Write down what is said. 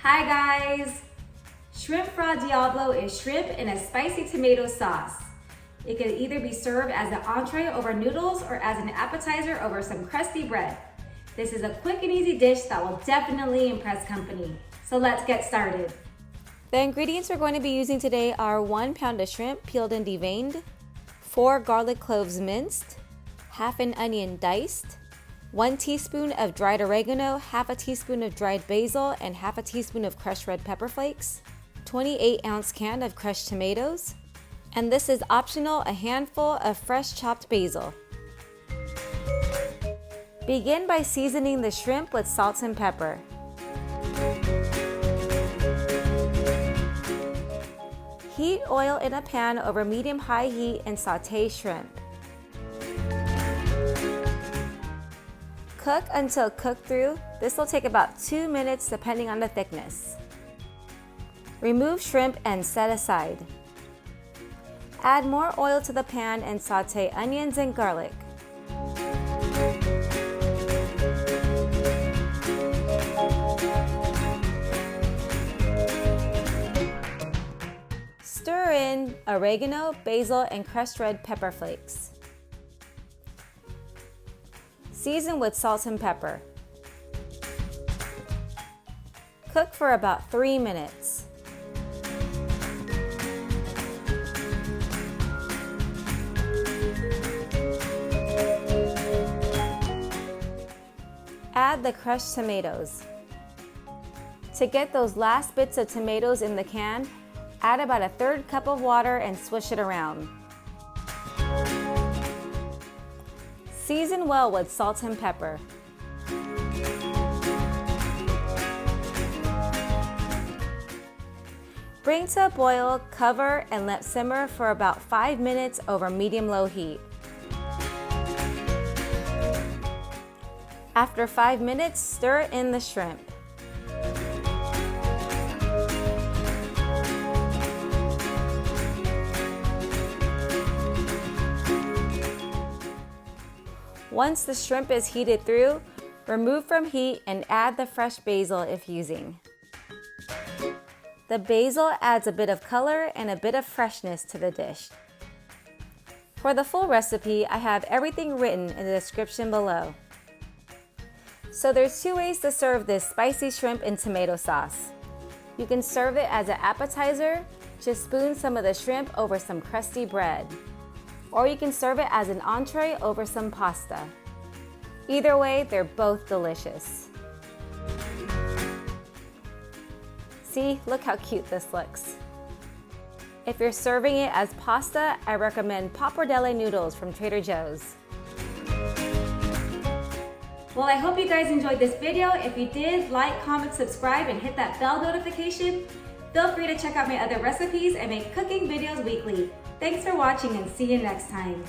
Hi guys! Shrimp Fra Diavolo is shrimp in a spicy tomato sauce. It can either be served as an entree over noodles or as an appetizer over some crusty bread. This is a quick and easy dish that will definitely impress company. So let's get started. The ingredients we're going to be using today are 1 pound of shrimp peeled and deveined, 4 garlic cloves minced, half an onion diced, 1 teaspoon of dried oregano, half a teaspoon of dried basil, and half a teaspoon of crushed red pepper flakes, 28-ounce can of crushed tomatoes, and this is optional, a handful of fresh chopped basil. Begin by seasoning the shrimp with salt and pepper. Heat oil in a pan over medium-high heat and sauté shrimp. Cook until cooked through. This will take about 2 minutes depending on the thickness. Remove shrimp and set aside. Add more oil to the pan and sauté onions and garlic. Stir in oregano, basil, and crushed red pepper flakes. Season with salt and pepper. Cook for about 3 minutes. Add the crushed tomatoes. To get those last bits of tomatoes in the can, add about a 1/3 cup of water and swish it around. Season well with salt and pepper. Bring to a boil, cover, and let simmer for about 5 minutes over medium-low heat. After 5 minutes, stir in the shrimp. Once the shrimp is heated through, remove from heat and add the fresh basil if using. The basil adds a bit of color and a bit of freshness to the dish. For the full recipe, I have everything written in the description below. So there's 2 ways to serve this spicy shrimp in tomato sauce. You can serve it as an appetizer, just spoon some of the shrimp over some crusty bread. Or you can serve it as an entree over some pasta. Either way, they're both delicious. See, look how cute this looks. If you're serving it as pasta, I recommend pappardelle noodles from Trader Joe's. Well, I hope you guys enjoyed this video. If you did, like, comment, subscribe, and hit that bell notification. Feel free to check out my other recipes and make cooking videos weekly. Thanks for watching and see you next time.